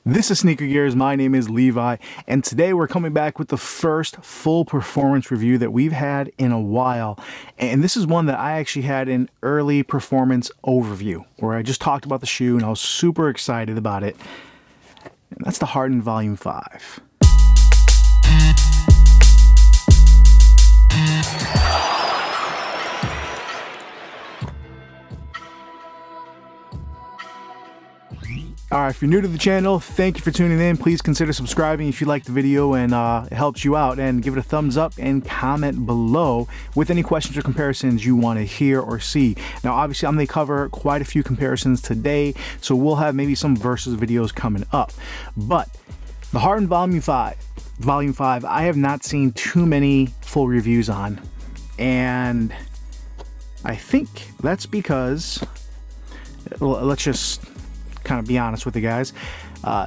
This is Sneaker Gears. My name is Levi, and today we're coming back with the first full performance review that we've had in a while. And this is one that I actually had an early performance overview where I just talked about the shoe and I was super excited about it. And that's the Harden Volume 5. Alright, if you're new to the channel, thank you for tuning in. Please consider subscribing if you like the video and it helps you out, and give it a thumbs up and comment below with any questions or comparisons you want to hear or see. Now obviously I'm going to cover quite a few comparisons today, so we'll have maybe some versus videos coming up. But the Harden Volume 5, I have not seen too many full reviews on, and I think that's because, let's just kind of be honest with you guys,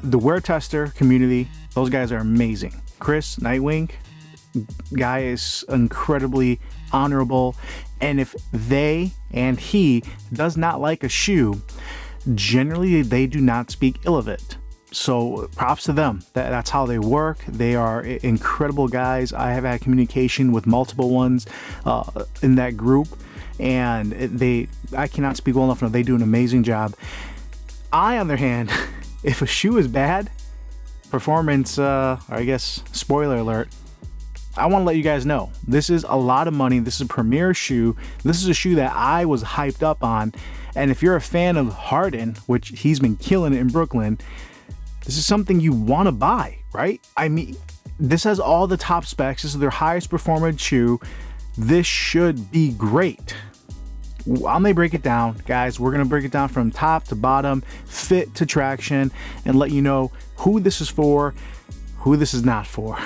the wear tester community, those guys are amazing. Chris Nightwing, guy is incredibly honorable, and if they and he does not like a shoe, generally they do not speak ill of it. So props to them. That's how they work. They are incredible guys. I have had communication with multiple ones in that group, and I cannot speak well enough. No, they do an amazing job. I, on the other hand, if a shoe is bad, performance, or I guess, spoiler alert, I want to let you guys know. This is a lot of money. This is a premier shoe. This is a shoe that I was hyped up on. And if you're a fan of Harden, which he's been killing it in Brooklyn, this is something you want to buy, right? I mean, this has all the top specs. This is their highest performance shoe. This should be great. I'm gonna break it down, guys. We're gonna break it down from top to bottom, fit to traction, and let you know who this is for, who this is not for.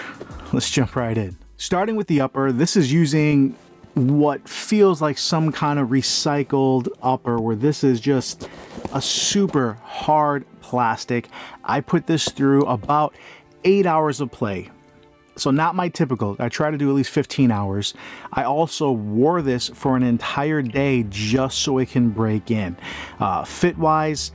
Let's jump right in. Starting with the upper, this is using what feels like some kind of recycled upper, where this is just a super hard plastic. I put this through about 8 hours of play. So not my typical. I try to do at least 15 hours. I also wore this for an entire day just so it can break in. Fit wise,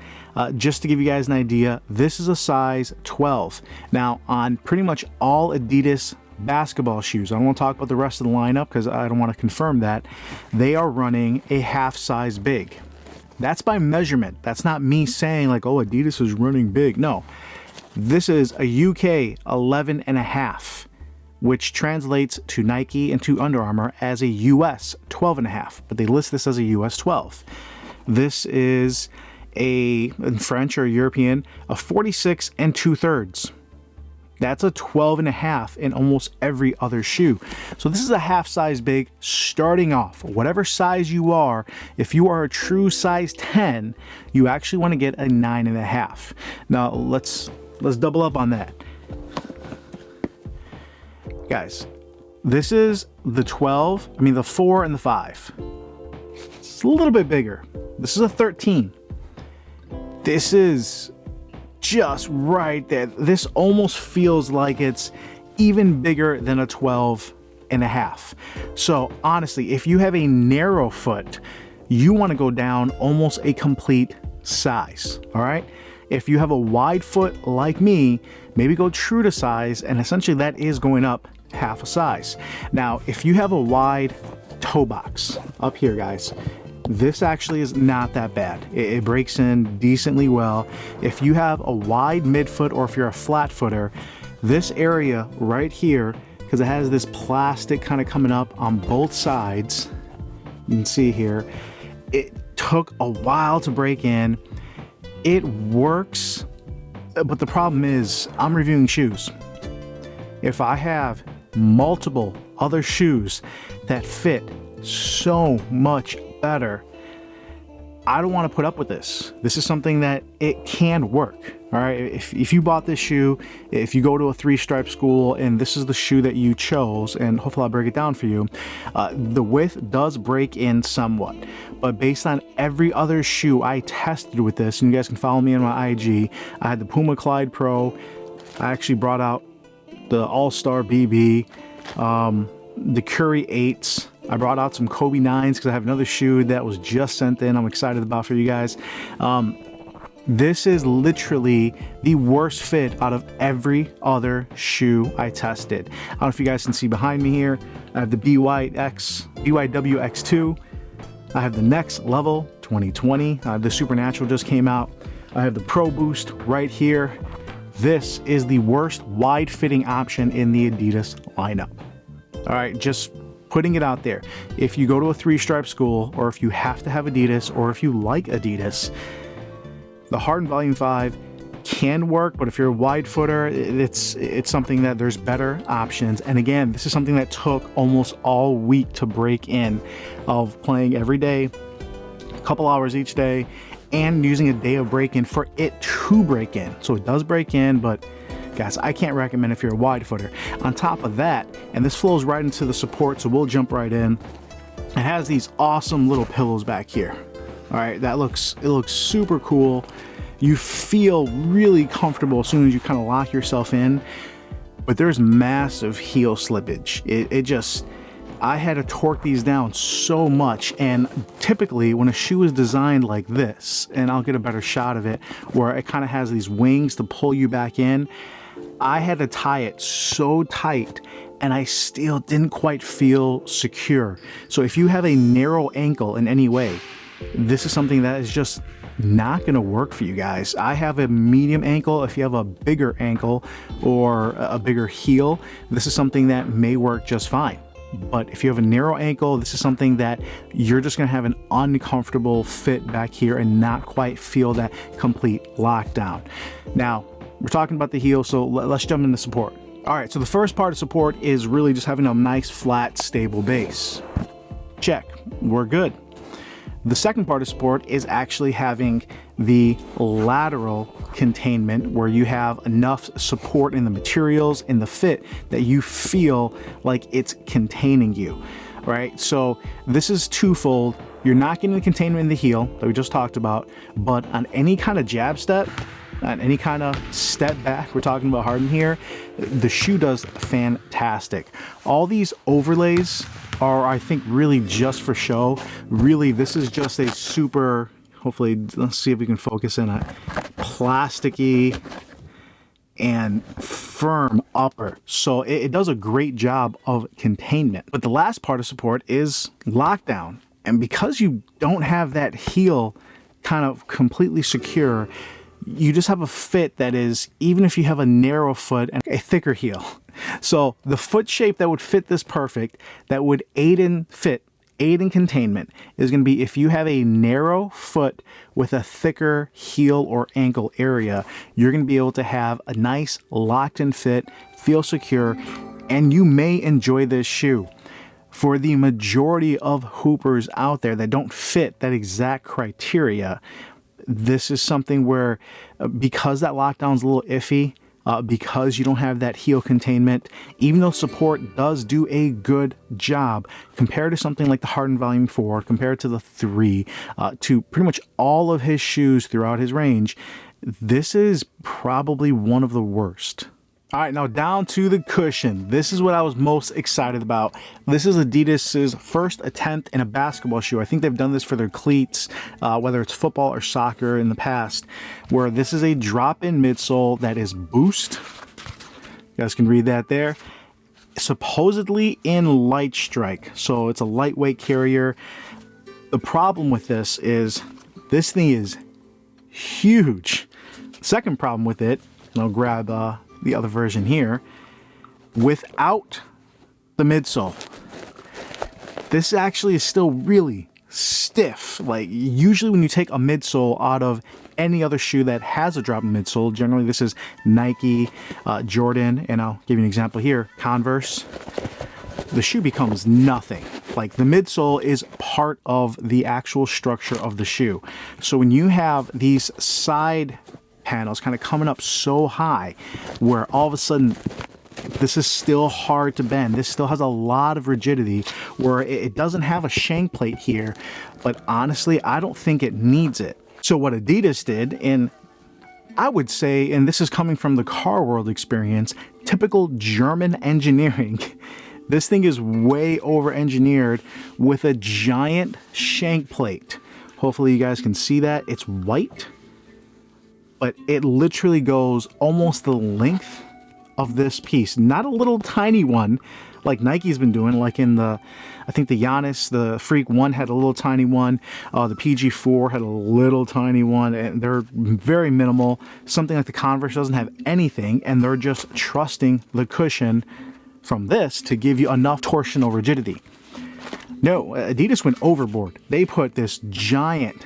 just to give you guys an idea, this is a size 12. Now on pretty much all Adidas basketball shoes, I don't want to talk about the rest of the lineup because I don't want to confirm that, they are running a half size big. That's by measurement. That's not me saying like, oh, Adidas is running big. No, this is a UK 11 and a half, which translates to Nike and to Under Armour as a US 12 and a half, but they list this as a US 12. This is in French or European, a 46 and 2/3. That's a 12 and a half in almost every other shoe. So this is a half size big starting off. Whatever size you are, if you are a true size 10, you actually want to get a 9 and a half. Now let's double up on that. Guys, this is the 12, the 4 and the 5. It's a little bit bigger. This is a 13. This is just right there. This almost feels like it's even bigger than a 12 and a half. So honestly, if you have a narrow foot, you want to go down almost a complete size, all right? If you have a wide foot like me, maybe go true to size, and essentially that is going up half a size. Now, if you have a wide toe box up here, guys, this actually is not that bad. It breaks in decently well. If you have a wide midfoot, or if you're a flat footer, this area right here, because it has this plastic kind of coming up on both sides, you can see here, it took a while to break in. It works, but the problem is I'm reviewing shoes. If I have multiple other shoes that fit so much better, I don't want to put up with this. This is something that it can work. All right, if you bought this shoe, if you go to a 3-stripe school and this is the shoe that you chose, and hopefully I'll break it down for you, the width does break in somewhat, but based on every other shoe I tested with this, and you guys can follow me on my IG, I had the Puma Clyde Pro, I actually brought out the All-Star BB, the Curry 8s, I brought out some Kobe 9s because I have another shoe that was just sent in I'm excited about for you guys. This is literally the worst fit out of every other shoe I tested. I don't know if you guys can see behind me here. I have the BYW X2. I have the Next Level 2020. The Supernatural just came out. I have the Pro Boost right here. This is the worst wide fitting option in the Adidas lineup. All right, just putting it out there. If you go to a 3-stripe school, or if you have to have Adidas, or if you like Adidas, the Harden Volume 5 can work, but if you're a wide footer, it's something that there's better options. And again, this is something that took almost all week to break in, of playing every day, a couple hours each day, and using a day of break-in for it to break in. So it does break in, but guys, I can't recommend if you're a wide footer. On top of that, and this flows right into the support, so we'll jump right in. It has these awesome little pillows back here. All right, it looks super cool. You feel really comfortable as soon as you kind of lock yourself in, but there's massive heel slippage. I had to torque these down so much, and typically when a shoe is designed like this, and I'll get a better shot of it, where it kind of has these wings to pull you back in, I had to tie it so tight, and I still didn't quite feel secure. So if you have a narrow ankle in any way, this is something that is just not going to work for you guys. I have a medium ankle. If you have a bigger ankle or a bigger heel, this is something that may work just fine. But if you have a narrow ankle, this is something that you're just going to have an uncomfortable fit back here and not quite feel that complete lockdown. Now, we're talking about the heel, so let's jump into support. All right, so the first part of support is really just having a nice, flat, stable base. Check, we're good. The second part of support is actually having the lateral containment, where you have enough support in the materials, in the fit, that you feel like it's containing you, right? So this is twofold. You're not getting the containment in the heel that we just talked about, but on any kind of jab step, on any kind of step back, we're talking about Harden here, the shoe does fantastic. All these overlays are, I think, really just for show. Really, this is just a super, hopefully, let's see if we can focus in on plasticky and firm upper. So it does a great job of containment. But the last part of support is lockdown. And because you don't have that heel kind of completely secure, you just have a fit that is, even if you have a narrow foot and a thicker heel. So the foot shape that would fit this perfect, that would aid in containment, is going to be if you have a narrow foot with a thicker heel or ankle area. You're going to be able to have a nice locked in fit, feel secure, and you may enjoy this shoe. For the majority of hoopers out there that don't fit that exact criteria, this is something where, because that lockdown's a little iffy, because you don't have that heel containment, even though support does do a good job compared to something like the Harden Volume 4, compared to the 3, to pretty much all of his shoes throughout his range, this is probably one of the worst. All right, now down to the cushion. This is what I was most excited about. This is Adidas's first attempt in a basketball shoe. I think they've done this for their cleats, whether it's football or soccer in the past, where this is a drop-in midsole that is Boost. You guys can read that there. Supposedly in light strike, so it's a lightweight carrier. The problem with this is this thing is huge. Second problem with it, and I'll grab the other version here, without the midsole, this actually is still really stiff. Like, usually when you take a midsole out of any other shoe that has a drop in midsole, generally this is Nike, Jordan, and I'll give you an example here, Converse, the shoe becomes nothing. Like, the midsole is part of the actual structure of the shoe. So when you have these side panels kind of coming up so high, where all of a sudden this is still hard to bend, this still has a lot of rigidity, where it doesn't have a shank plate here, but honestly I don't think it needs it. So what Adidas did, and I would say, and this is coming from the car world experience, typical German engineering, this thing is way over engineered with a giant shank plate. Hopefully you guys can see that. It's white. but it literally goes almost the length of this piece. Not a little tiny one like Nike's been doing, like in the, I think the Giannis, the Freak 1 had a little tiny one. The PG4 had a little tiny one, and they're very minimal. Something like the Converse doesn't have anything, and they're just trusting the cushion from this to give you enough torsional rigidity. No, Adidas went overboard. They put this giant,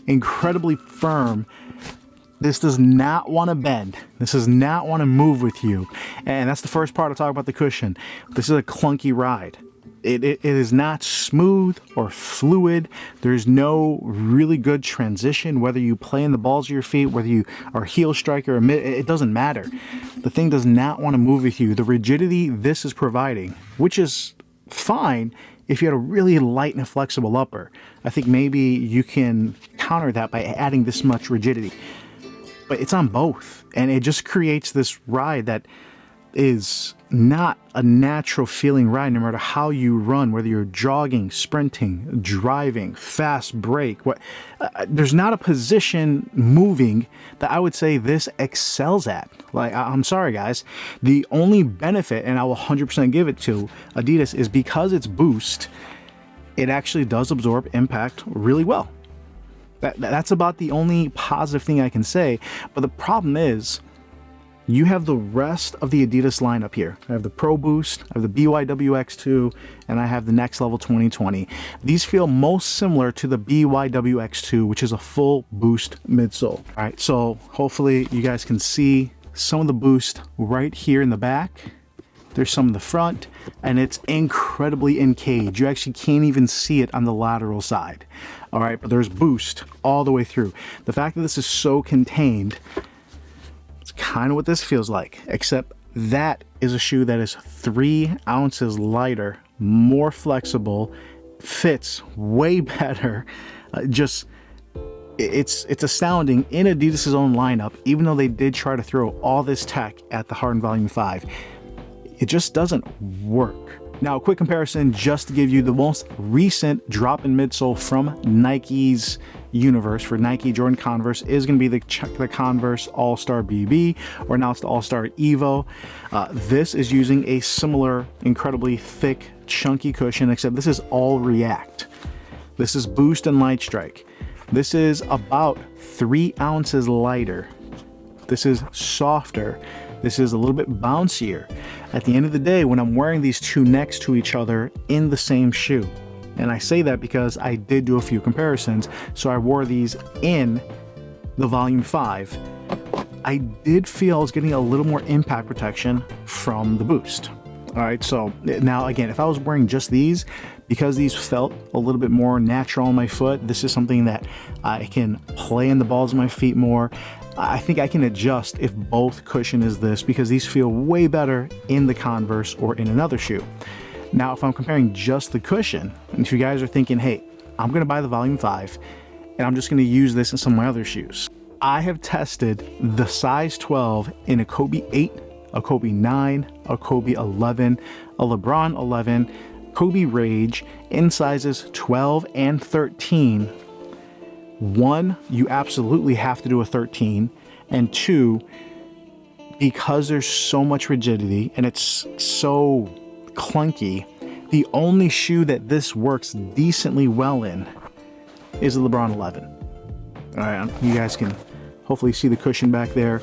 incredibly firm, this does not want to bend. This does not want to move with you. And that's the first part I'll talk about the cushion. This is a clunky ride. It is not smooth or fluid. There's no really good transition, whether you play in the balls of your feet, whether you are a heel striker or mid, it doesn't matter. The thing does not want to move with you. The rigidity this is providing, which is fine if you had a really light and flexible upper. I think maybe you can counter that by adding this much rigidity. But it's on both, and it just creates this ride that is not a natural feeling ride no matter how you run, whether you're jogging, sprinting, driving, fast break. There's not a position moving that I would say this excels at. Like, I'm sorry guys, the only benefit, and I will 100% give it to Adidas, is because it's Boost, it actually does absorb impact really well. That's about the only positive thing I can say. But the problem is, you have the rest of the Adidas lineup here. I have the Pro Boost, I have the BYWX2, and I have the Next Level 2020. These feel most similar to the BYWX2, which is a full Boost midsole. All right, so hopefully you guys can see some of the Boost right here in the back. There's some in the front, and it's incredibly encaged. You actually can't even see it on the lateral side. All right, but there's Boost all the way through. The fact that this is so contained, it's kind of what this feels like, except that is a shoe that is 3 ounces lighter, more flexible, fits way better. It's astounding in Adidas's own lineup, even though they did try to throw all this tech at the Harden Volume 5. It just doesn't work. Now, a quick comparison just to give you the most recent drop in midsole from Nike's universe for Nike Jordan Converse is going to be the Converse All-Star BB, or now it's the All-Star Evo. This is using a similar incredibly thick, chunky cushion, except this is all React. This is Boost and Light Strike. This is about 3 ounces lighter. This is softer. This is a little bit bouncier. At the end of the day, when I'm wearing these two next to each other in the same shoe, and I say that because I did do a few comparisons, so I wore these in the Volume 5, I did feel I was getting a little more impact protection from the Boost. All right, so now again, if I was wearing just these, because these felt a little bit more natural on my foot, this is something that I can play in the balls of my feet more. I think I can adjust if both cushion is this, because these feel way better in the Converse or in another shoe. Now, if I'm comparing just the cushion, and if you guys are thinking, hey, I'm gonna buy the Volume 5, and I'm just gonna use this in some of my other shoes, I have tested the size 12 in a Kobe 8, a Kobe 9, a Kobe 11, a LeBron 11, Kobe Rage in sizes 12 and 13. One, you absolutely have to do a 13, and two, because there's so much rigidity and it's so clunky, the only shoe that this works decently well in is the LeBron 11. All right, you guys can hopefully see the cushion back there.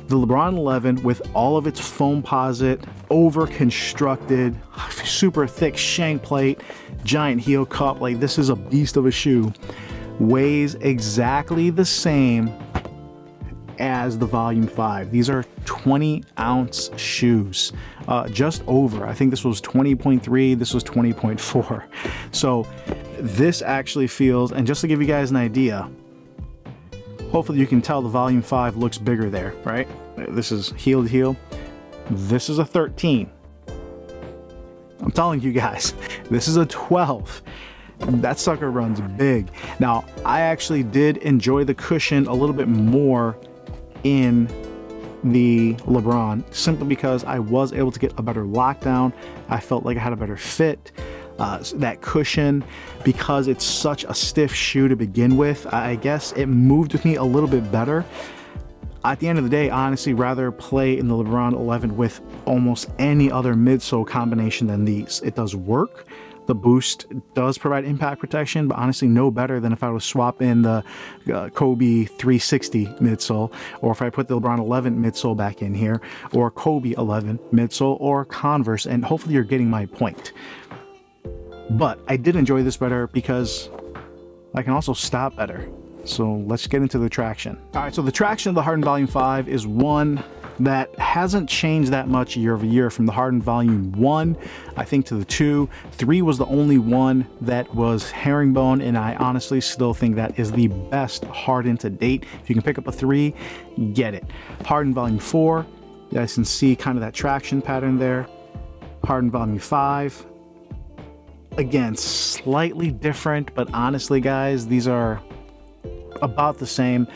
The LeBron 11, with all of its foamposite, over-constructed, super thick shank plate, giant heel cup, like this is a beast of a shoe, weighs exactly the same as the Volume 5. These are 20-ounce shoes, just over. I think this was 20.3, this was 20.4. So this actually feels, and just to give you guys an idea, hopefully you can tell the Volume 5 looks bigger there, right? This is heel to heel. This is a 13. I'm telling you guys, this is a 12. That sucker runs big. Now, I actually did enjoy the cushion a little bit more in the LeBron, simply because I was able to get a better lockdown. I felt like I had a better fit. That cushion, because it's such a stiff shoe to begin with, I guess it moved with me a little bit better. At the end of the day, I honestly rather play in the LeBron 11 with almost any other midsole combination than these. It does work. The boost does provide impact protection, but honestly no better than if I was swap in the Kobe 360 midsole, or if I put the LeBron 11 midsole back in here, or Kobe 11 midsole, or Converse, and hopefully you're getting my point. But I did enjoy this better because I can also stop better. So let's get into the traction. All right, so the traction of the Harden Volume 5 is one that hasn't changed that much year over year from the Harden Volume 1, I think, to the 2. 3 was the only one that was herringbone, and I honestly still think that is the best Harden to date. If you can pick up a 3, get it. Harden Volume 4, you guys can see kind of that traction pattern there. Harden Volume 5, again, slightly different, but honestly, guys, these are about the same.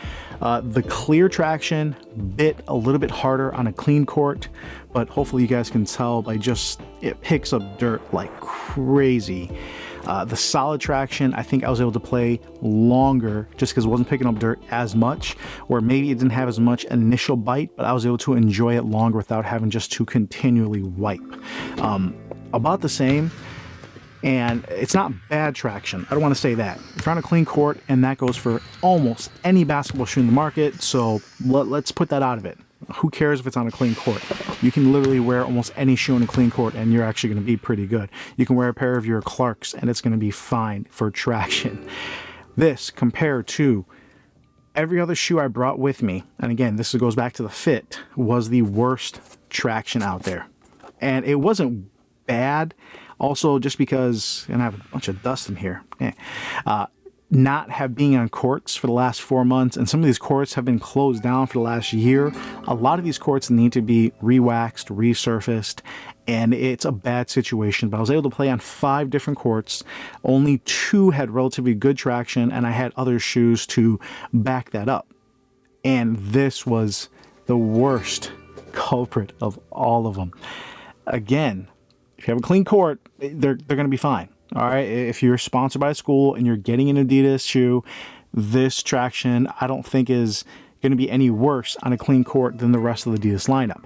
The clear traction bit a little bit harder on a clean court, but hopefully you guys can tell by just it picks up dirt like crazy. The solid traction, I think I was able to play longer just because it wasn't picking up dirt as much, or maybe it didn't have as much initial bite, but I was able to enjoy it longer without having just to continually wipe. About the same. And it's not bad traction. I don't want to say that. If you're on a clean court, and that goes for almost any basketball shoe in the market, so let's put that out of it. Who cares if it's on a clean court? You can literally wear almost any shoe on a clean court, and you're actually going to be pretty good. You can wear a pair of your Clarks, and it's going to be fine for traction. This, compared to every other shoe I brought with me, and again, this goes back to the fit, was the worst traction out there. And it wasn't bad. Also, just because, and I have a bunch of dust in here, not have being on courts for the last 4 months, and some of these courts have been closed down for the last year. A lot of these courts need to be re-waxed, resurfaced, and it's a bad situation. But I was able to play on 5 different courts. Only 2 had relatively good traction, and I had other shoes to back that up. And this was the worst culprit of all of them. Again, if you have a clean court, they're going to be fine. All right. If you're sponsored by a school and you're getting an Adidas shoe, this traction I don't think is going to be any worse on a clean court than the rest of the Adidas lineup.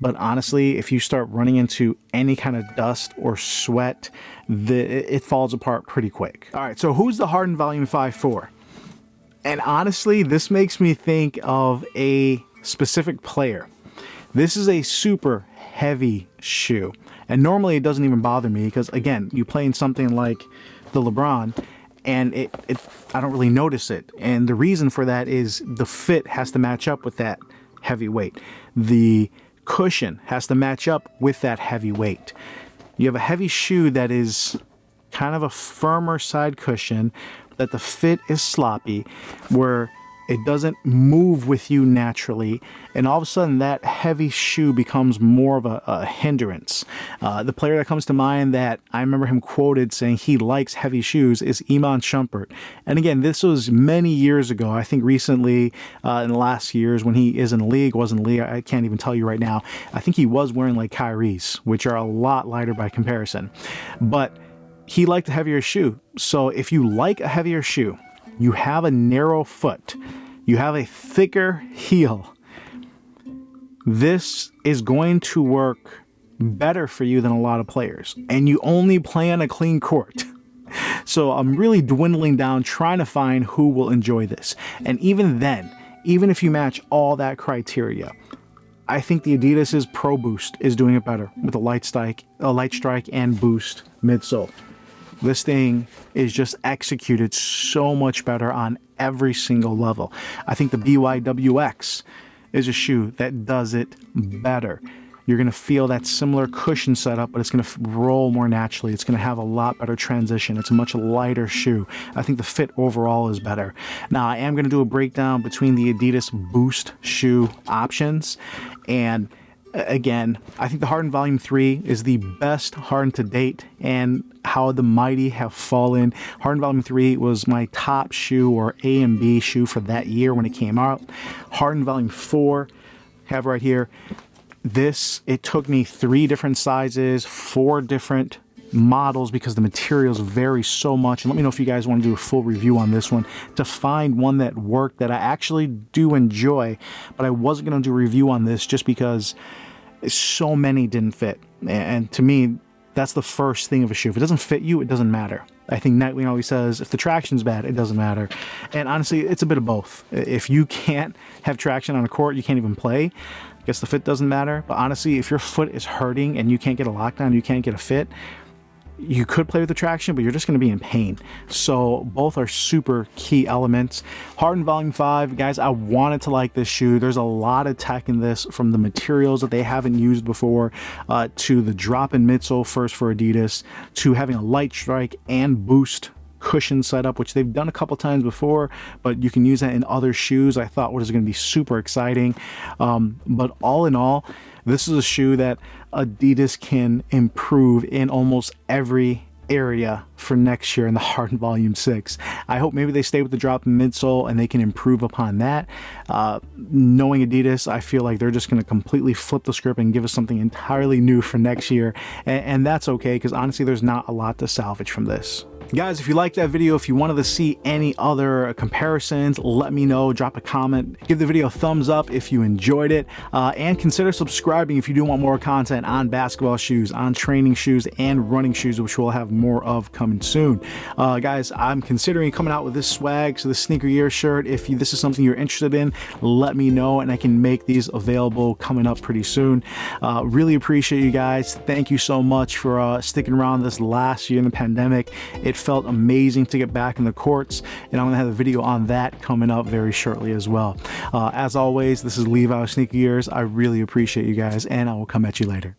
But honestly, if you start running into any kind of dust or sweat, it falls apart pretty quick. All right. So who's the Harden Volume 5 for? And honestly, this makes me think of a specific player. This is a super heavy shoe. And normally it doesn't even bother me because, again, you play in something like the LeBron and I don't really notice it. And the reason for that is the fit has to match up with that heavy weight. The cushion has to match up with that heavy weight. You have a heavy shoe that is kind of a firmer side cushion, that the fit is sloppy, where it doesn't move with you naturally, and all of a sudden that heavy shoe becomes more of a hindrance. The player that comes to mind that I remember him quoted saying he likes heavy shoes is Iman Shumpert. And again, this was many years ago. I think recently, in the last years when he is in the league, wasn't in the league, I can't even tell you right now. I think he was wearing like Kyrie's, which are a lot lighter by comparison. But he liked a heavier shoe. So if you like a heavier shoe, you have a narrow foot, you have a thicker heel, this is going to work better for you than a lot of players. And you only play on a clean court. So I'm really dwindling down trying to find who will enjoy this. And even then, even if you match all that criteria, I think the Adidas's Pro Boost is doing it better with a light strike and boost midsole. This thing is just executed so much better on every single level. I think the BYWX is a shoe that does it better. You're going to feel that similar cushion setup, but it's going to roll more naturally. It's going to have a lot better transition. It's a much lighter shoe. I think the fit overall is better. Now, I am going to do a breakdown between the Adidas Boost shoe options, and again, I think the Harden Volume 3 is the best Harden to date, and how the mighty have fallen. Harden Volume 3 was my top shoe, or A and B shoe, for that year when it came out. Harden Volume 4, have right here. This, it took me 3 different sizes, 4 different models because the materials vary so much. And let me know if you guys want to do a full review on this one to find one that worked that I actually do enjoy. But I wasn't going to do a review on this just because so many didn't fit. And to me, that's the first thing of a shoe. If it doesn't fit you, it doesn't matter. I think Nightwing always says, if the traction's bad, it doesn't matter. And honestly, it's a bit of both. If you can't have traction on a court, you can't even play. I guess the fit doesn't matter. But honestly, if your foot is hurting and you can't get a lockdown, you can't get a fit, you could play with the traction, but you're just going to be in pain. So both are super key elements. Harden Volume 5, guys, I wanted to like this shoe. There's a lot of tech in this, from the materials that they haven't used before, to the drop-in midsole first for Adidas, to having a light strike and boost cushion setup, which they've done a couple times before, but you can use that in other shoes. I thought was going to be super exciting. But all in all, this is a shoe that Adidas can improve in almost every area for next year in the Harden Volume 6. I hope maybe they stay with the drop in midsole and they can improve upon that. Knowing Adidas, I feel like they're just going to completely flip the script and give us something entirely new for next year. And that's okay, because honestly, there's not a lot to salvage from this. Guys, if you liked that video, if you wanted to see any other comparisons, let me know. Drop a comment. Give the video a thumbs up if you enjoyed it. And consider subscribing if you do want more content on basketball shoes, on training shoes, and running shoes, which we'll have more of coming soon. Guys, I'm considering coming out with this swag, so the Sneaker Year shirt. If this is something you're interested in, let me know, and I can make these available coming up pretty soon. Really appreciate you guys. Thank you so much for sticking around this last year in the pandemic. It felt amazing to get back in the courts, and I'm gonna have a video on that coming up very shortly as well. As always, this is Levi Sneaker Years. I really appreciate you guys, and I will come at you later.